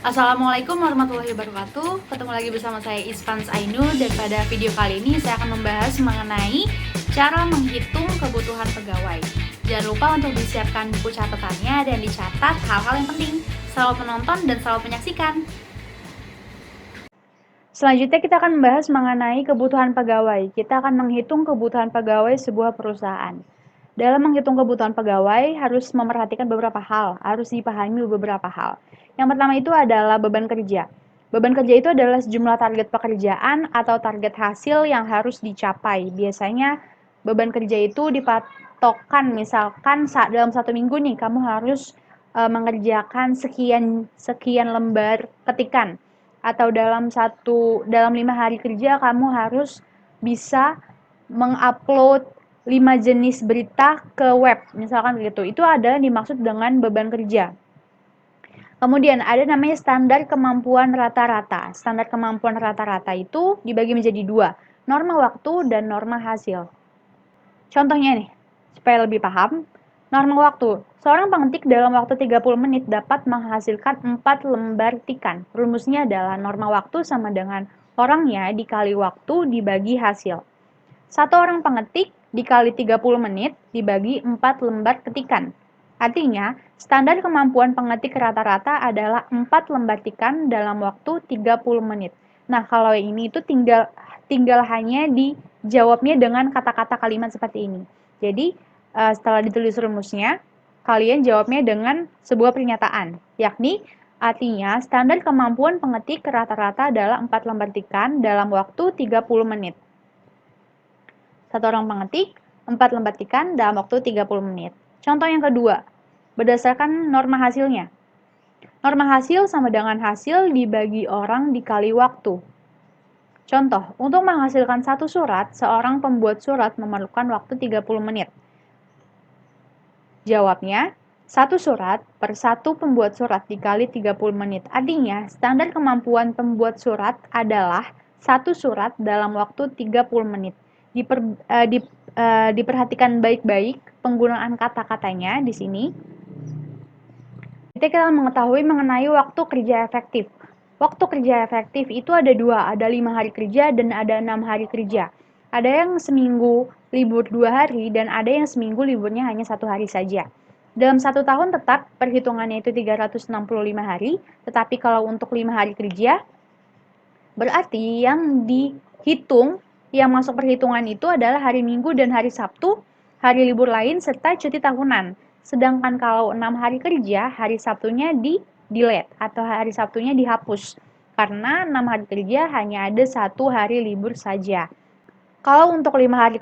Assalamualaikum warahmatullahi wabarakatuh. Ketemu lagi bersama saya Isfans Ainu, dan pada video kali ini saya akan membahas mengenai cara menghitung kebutuhan pegawai. Jangan lupa untuk disiapkan buku catatannya dan dicatat hal-hal yang penting. Selamat menonton dan selamat menyaksikan. Selanjutnya kita akan membahas mengenai kebutuhan pegawai. Kita akan menghitung kebutuhan pegawai sebuah perusahaan. Dalam menghitung kebutuhan pegawai harus memperhatikan beberapa hal, harus dipahami beberapa hal. Yang pertama itu adalah beban kerja. Beban kerja itu adalah sejumlah target pekerjaan atau target hasil yang harus dicapai. Biasanya beban kerja itu dipatokkan, misalkan dalam satu minggu nih kamu harus mengerjakan sekian lembar ketikan, atau dalam 5 hari kerja kamu harus bisa mengupload 5 jenis berita ke web, misalkan begitu. Itu ada dimaksud dengan beban kerja. Kemudian ada namanya standar kemampuan rata-rata. Standar kemampuan rata-rata itu dibagi menjadi dua, norma waktu dan norma hasil. Contohnya nih, supaya lebih paham, norma waktu. Seorang pengetik dalam waktu 30 menit dapat menghasilkan 4 lembar tikan. Rumusnya adalah norma waktu sama dengan orangnya dikali waktu dibagi hasil. Satu orang pengetik dikali 30 menit dibagi 4 lembar ketikan. Artinya, standar kemampuan pengetik rata-rata adalah 4 lembar tikan dalam waktu 30 menit. Nah, kalau ini itu tinggal hanya dijawabnya dengan kata-kata kalimat seperti ini. Jadi, setelah ditulis rumusnya, kalian jawabnya dengan sebuah pernyataan, yakni artinya standar kemampuan pengetik rata-rata adalah 4 lembar tikan dalam waktu 30 menit. Satu orang pengetik 4 lembar tikan dalam waktu 30 menit. Contoh yang kedua, berdasarkan norma hasilnya. Norma hasil sama dengan hasil dibagi orang dikali waktu. Contoh, untuk menghasilkan satu surat, seorang pembuat surat memerlukan waktu 30 menit. Jawabnya, satu surat per satu pembuat surat dikali 30 menit. Artinya, standar kemampuan pembuat surat adalah satu surat dalam waktu 30 menit. Diperhatikan baik-baik penggunaan kata-katanya di sini. Kita mengetahui mengenai waktu kerja efektif. Waktu kerja efektif itu ada dua, ada 5 hari kerja dan ada 6 hari kerja. Ada yang seminggu libur 2 hari dan ada yang seminggu liburnya hanya 1 hari saja. Dalam 1 tahun tetap perhitungannya itu 365 hari, tetapi kalau untuk 5 hari kerja, berarti yang dihitung, yang masuk perhitungan itu adalah hari Minggu dan hari Sabtu, hari libur lain, serta cuti tahunan. Sedangkan kalau 6 hari kerja, hari Sabtunya di-delete atau hari Sabtunya dihapus. Karena 6 hari kerja hanya ada 1 hari libur saja. Kalau untuk 5 hari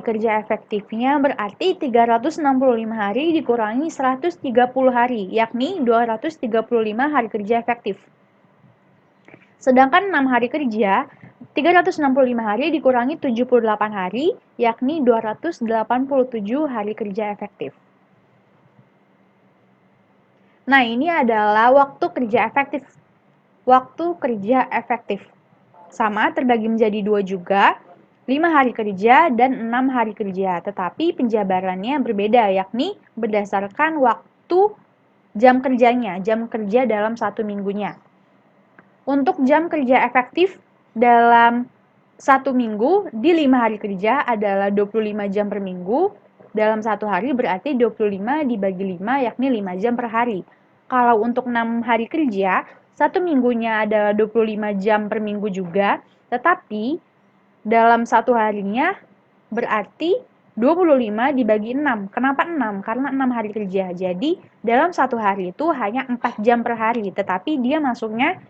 kerja efektifnya berarti 365 hari dikurangi 130 hari, yakni 235 hari kerja efektif. Sedangkan 6 hari kerja, 365 hari dikurangi 78 hari, yakni 287 hari kerja efektif. Nah, ini adalah waktu kerja efektif. Waktu kerja efektif. Sama, terbagi menjadi dua juga, 5 hari kerja dan 6 hari kerja. Tetapi penjabarannya berbeda, yakni berdasarkan waktu jam kerjanya, jam kerja dalam satu minggunya. Untuk jam kerja efektif dalam satu minggu di 5 hari kerja adalah 25 jam per minggu. Dalam satu hari berarti 25 dibagi 5, yakni 5 jam per hari. Kalau untuk 6 hari kerja, satu minggunya adalah 25 jam per minggu juga, tetapi dalam satu harinya berarti 25 dibagi 6. Kenapa 6? Karena 6 hari kerja. Jadi dalam satu hari itu hanya 4 jam per hari, tetapi dia masuknya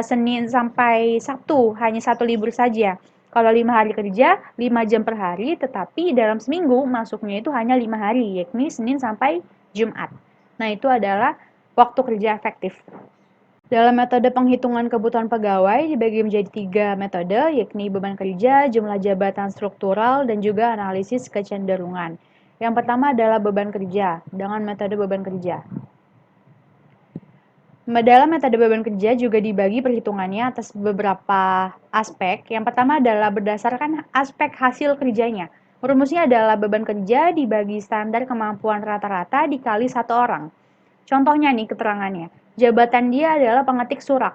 Senin sampai Sabtu, hanya satu libur saja. Kalau 5 hari kerja, 5 jam per hari, tetapi dalam seminggu masuknya itu hanya 5 hari, yakni Senin sampai Jumat. Nah, itu adalah waktu kerja efektif. Dalam metode penghitungan kebutuhan pegawai dibagi menjadi 3 metode, yakni beban kerja, jumlah jabatan struktural, dan juga analisis kecenderungan. Yang pertama adalah beban kerja, dengan metode beban kerja. Dalam metode beban kerja juga dibagi perhitungannya atas beberapa aspek. Yang pertama adalah berdasarkan aspek hasil kerjanya. Rumusnya adalah beban kerja dibagi standar kemampuan rata-rata dikali satu orang. Contohnya nih keterangannya. Jabatan dia adalah pengetik surat.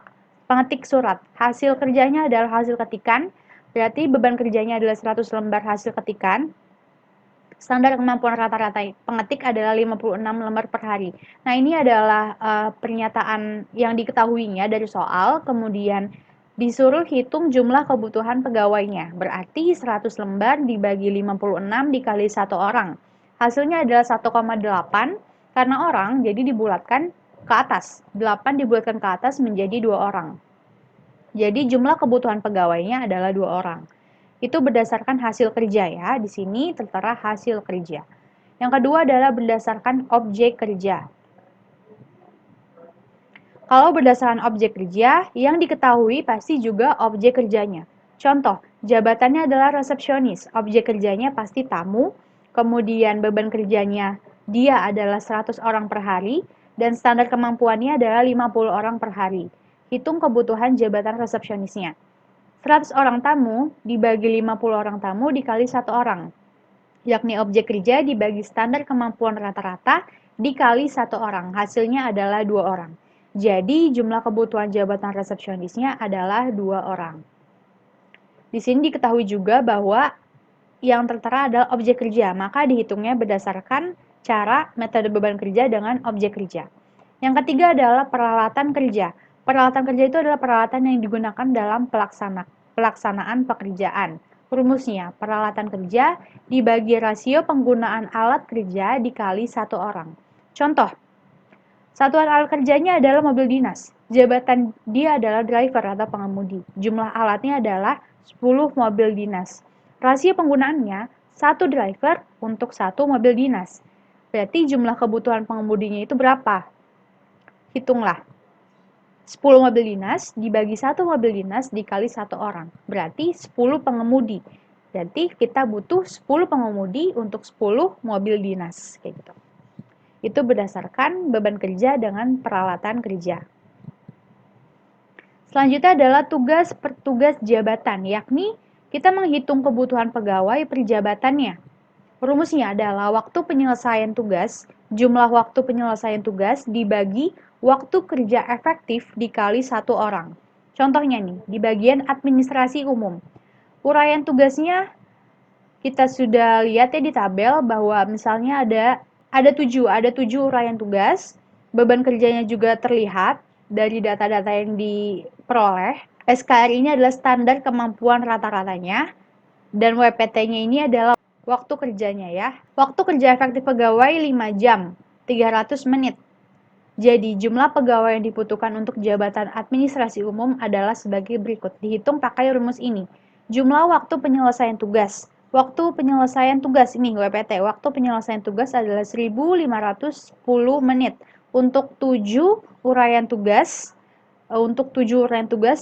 Hasil kerjanya adalah hasil ketikan. Berarti beban kerjanya adalah 100 lembar hasil ketikan. Standar kemampuan rata-rata pengetik adalah 56 lembar per hari. Nah, ini adalah pernyataan yang diketahuinya dari soal, kemudian disuruh hitung jumlah kebutuhan pegawainya. Berarti 100 lembar dibagi 56 dikali 1 orang. Hasilnya adalah 1,8 karena orang, jadi dibulatkan ke atas. 8 dibulatkan ke atas menjadi 2 orang. Jadi jumlah kebutuhan pegawainya adalah 2 orang. Itu berdasarkan hasil kerja ya. Di sini tertera hasil kerja. Yang kedua adalah berdasarkan objek kerja. Kalau berdasarkan objek kerja, yang diketahui pasti juga objek kerjanya. Contoh, jabatannya adalah resepsionis. Objek kerjanya pasti tamu, kemudian beban kerjanya dia adalah 100 orang per hari, dan standar kemampuannya adalah 50 orang per hari. Hitung kebutuhan jabatan resepsionisnya. 100 orang tamu dibagi 50 orang tamu dikali 1 orang, yakni objek kerja dibagi standar kemampuan rata-rata dikali 1 orang, hasilnya adalah 2 orang. Jadi jumlah kebutuhan jabatan resepsionisnya adalah 2 orang. Di sini diketahui juga bahwa yang tertera adalah objek kerja, maka dihitungnya berdasarkan cara metode beban kerja dengan objek kerja. Yang ketiga adalah peralatan kerja. Peralatan kerja itu adalah peralatan yang digunakan dalam pelaksanaan pekerjaan. Rumusnya, peralatan kerja dibagi rasio penggunaan alat kerja dikali 1 orang. Contoh, satuan alat kerjanya adalah mobil dinas. Jabatan dia adalah driver atau pengemudi. Jumlah alatnya adalah 10 mobil dinas. Rasio penggunaannya 1 driver untuk 1 mobil dinas. Berarti jumlah kebutuhan pengemudinya itu berapa? Hitunglah. 10 mobil dinas dibagi 1 mobil dinas dikali 1 orang. Berarti 10 pengemudi. Berarti kita butuh 10 pengemudi untuk 10 mobil dinas. Kayak gitu. Itu berdasarkan beban kerja dengan peralatan kerja. Selanjutnya adalah tugas per tugas jabatan, yakni kita menghitung kebutuhan pegawai per jabatannya. Rumusnya adalah waktu penyelesaian tugas, jumlah waktu penyelesaian tugas dibagi waktu kerja efektif dikali 1 orang. Contohnya nih, di bagian administrasi umum. Uraian tugasnya kita sudah lihat ya di tabel bahwa misalnya ada 7 uraian tugas, beban kerjanya juga terlihat dari data-data yang diperoleh. SKR ini adalah standar kemampuan rata-ratanya, dan WPT-nya ini adalah waktu kerjanya ya. Waktu kerja efektif pegawai 5 jam, 300 menit. Jadi jumlah pegawai yang dibutuhkan untuk jabatan administrasi umum adalah sebagai berikut. Dihitung pakai rumus ini. Jumlah waktu penyelesaian tugas. Waktu penyelesaian tugas ini WPT. Waktu penyelesaian tugas adalah 1510 menit. Untuk 7 uraian tugas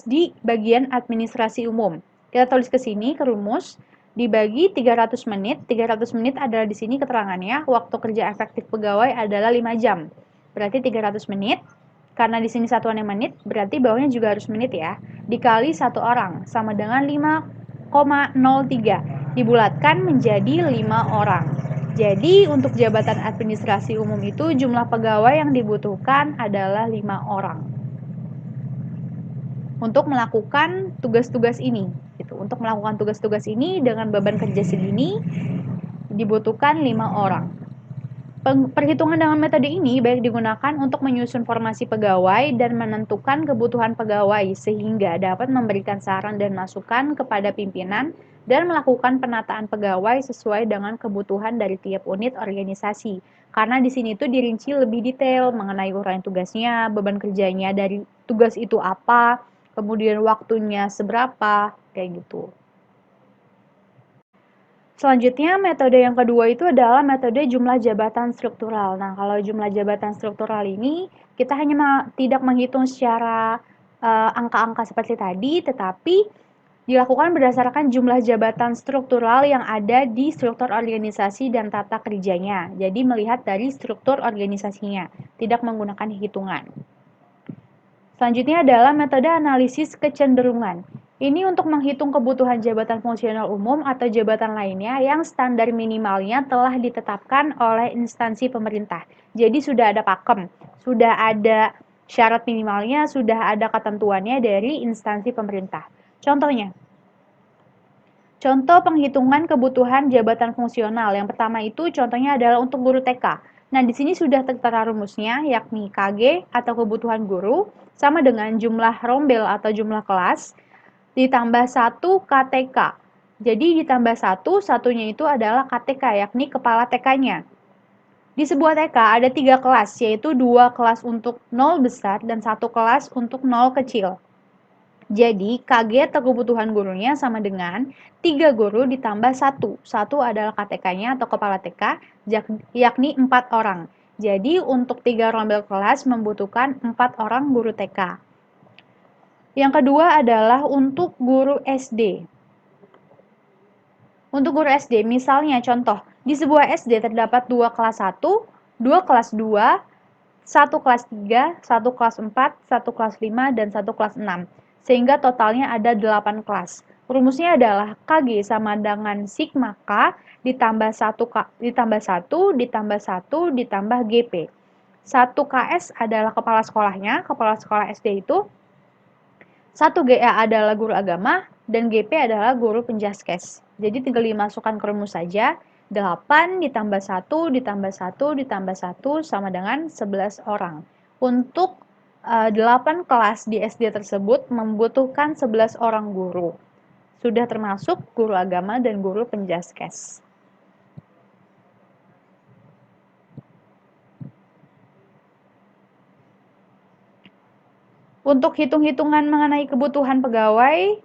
di bagian administrasi umum. Kita tulis ke sini ke rumus. Dibagi 300 menit. 300 menit adalah di sini keterangannya. Waktu kerja efektif pegawai adalah 5 jam. Berarti 300 menit. Karena di sini satuannya menit, berarti bawahnya juga harus menit ya. Dikali 1 orang sama dengan 5,03. Dibulatkan menjadi 5 orang. Jadi untuk jabatan administrasi umum itu jumlah pegawai yang dibutuhkan adalah 5 orang. Untuk melakukan tugas-tugas ini gitu. Untuk melakukan tugas-tugas ini dengan beban kerja segini dibutuhkan 5 orang. Perhitungan dengan metode ini baik digunakan untuk menyusun formasi pegawai dan menentukan kebutuhan pegawai sehingga dapat memberikan saran dan masukan kepada pimpinan dan melakukan penataan pegawai sesuai dengan kebutuhan dari tiap unit organisasi. Karena di sini tuh dirinci lebih detail mengenai uraian tugasnya, beban kerjanya dari tugas itu apa, kemudian waktunya seberapa, kayak gitu. Selanjutnya, metode yang kedua itu adalah metode jumlah jabatan struktural. Nah, kalau jumlah jabatan struktural ini, kita hanya tidak menghitung secara angka-angka seperti tadi, tetapi dilakukan berdasarkan jumlah jabatan struktural yang ada di struktur organisasi dan tata kerjanya. Jadi, melihat dari struktur organisasinya, tidak menggunakan hitungan. Selanjutnya adalah metode analisis kecenderungan. Ini untuk menghitung kebutuhan jabatan fungsional umum atau jabatan lainnya yang standar minimalnya telah ditetapkan oleh instansi pemerintah. Jadi sudah ada pakem, sudah ada Syarat minimalnya sudah ada ketentuannya dari instansi pemerintah. Contohnya, contoh penghitungan kebutuhan jabatan fungsional. Yang pertama itu contohnya adalah untuk guru TK. Nah, di sini sudah tertera rumusnya, yakni KG atau kebutuhan guru sama dengan jumlah rombel atau jumlah kelas ditambah 1 KTK. Jadi ditambah 1, satunya itu adalah KTK, yakni kepala TK-nya. Di sebuah TK ada 3 kelas, yaitu 2 kelas untuk 0 besar dan 1 kelas untuk 0 kecil. Jadi, KG atau kebutuhan gurunya sama dengan 3 guru ditambah 1. 1 adalah KTK-nya atau kepala TK, yakni 4 orang. Jadi, untuk 3 rombel kelas membutuhkan 4 orang guru TK. Yang kedua adalah untuk guru SD. Untuk guru SD, misalnya contoh, di sebuah SD terdapat 2 kelas 1, 2 kelas 2, 1 kelas 3, 1 kelas 4, 1 kelas 5, dan 1 kelas 6. Sehingga totalnya ada 8 kelas. Rumusnya adalah KG sama dengan sigma K ditambah 1 ditambah 1 ditambah GP. 1 KS adalah kepala sekolahnya, kepala sekolah SD itu. 1 GA adalah guru agama, dan GP adalah guru penjaskes. Jadi tinggal dimasukkan ke rumus saja. 8 ditambah 1 ditambah 1 ditambah 1 sama dengan 11 orang. Untuk 8 kelas di SD tersebut membutuhkan 11 orang guru. Sudah termasuk guru agama dan guru penjaskes. Untuk hitung-hitungan mengenai kebutuhan pegawai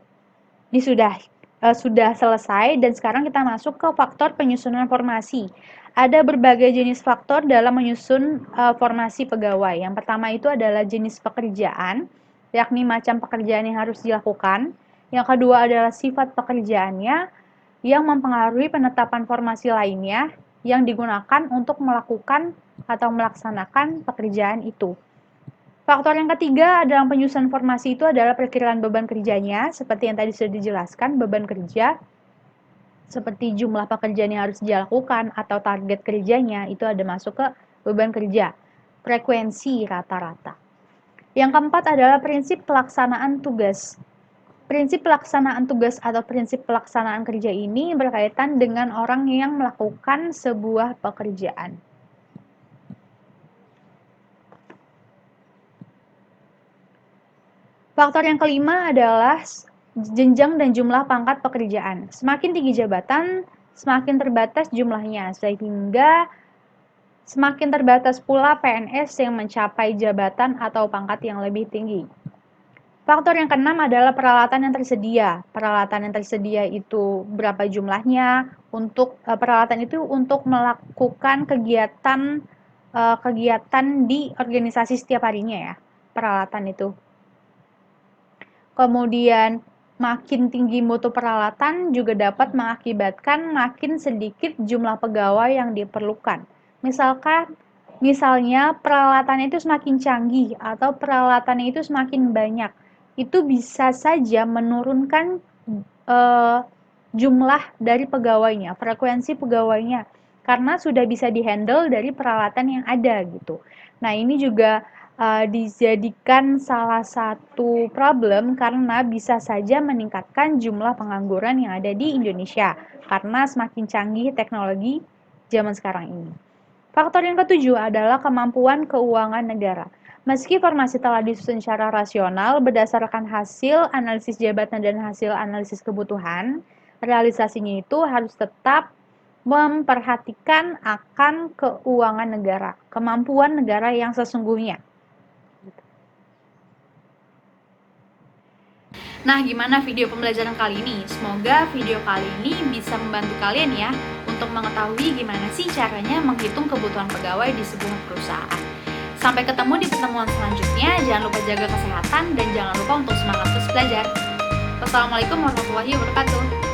sudah selesai, dan sekarang kita masuk ke faktor penyusunan formasi. Ada berbagai jenis faktor dalam menyusun formasi pegawai. Yang pertama itu adalah jenis pekerjaan, yakni macam pekerjaan yang harus dilakukan. Yang kedua adalah sifat pekerjaannya yang mempengaruhi penetapan formasi lainnya yang digunakan untuk melakukan atau melaksanakan pekerjaan itu. Faktor yang ketiga dalam penyusunan formasi itu adalah perkiraan beban kerjanya, seperti yang tadi sudah dijelaskan, beban kerja, seperti jumlah pekerjaan yang harus dilakukan atau target kerjanya, itu ada masuk ke beban kerja, frekuensi rata-rata. Yang keempat adalah prinsip pelaksanaan tugas. Prinsip pelaksanaan tugas atau prinsip pelaksanaan kerja ini berkaitan dengan orang yang melakukan sebuah pekerjaan. Faktor yang kelima adalah jenjang dan jumlah pangkat pekerjaan. Semakin tinggi jabatan, semakin terbatas jumlahnya, sehingga semakin terbatas pula PNS yang mencapai jabatan atau pangkat yang lebih tinggi. Faktor yang keenam adalah peralatan yang tersedia. Peralatan yang tersedia itu berapa jumlahnya? Untuk peralatan itu untuk melakukan kegiatan di organisasi setiap harinya ya. Peralatan itu. Kemudian makin tinggi mutu peralatan juga dapat mengakibatkan makin sedikit jumlah pegawai yang diperlukan. Misalnya peralatan itu semakin canggih atau peralatannya itu semakin banyak, itu bisa saja menurunkan jumlah dari pegawainya, frekuensi pegawainya, karena sudah bisa dihandle dari peralatan yang ada gitu. Nah, ini juga dijadikan salah satu problem karena bisa saja meningkatkan jumlah pengangguran yang ada di Indonesia karena semakin canggih teknologi zaman sekarang ini. Faktor yang ketujuh adalah kemampuan keuangan negara. Meski formasi telah disusun secara rasional berdasarkan hasil analisis jabatan dan hasil analisis kebutuhan, realisasinya itu harus tetap memperhatikan akan keuangan negara, kemampuan negara yang sesungguhnya. Nah, gimana video pembelajaran kali ini? Semoga video kali ini bisa membantu kalian ya untuk mengetahui gimana sih caranya menghitung kebutuhan pegawai di sebuah perusahaan. Sampai ketemu di pertemuan selanjutnya. Jangan lupa jaga kesehatan dan jangan lupa untuk semangat terus belajar. Wassalamualaikum warahmatullahi wabarakatuh.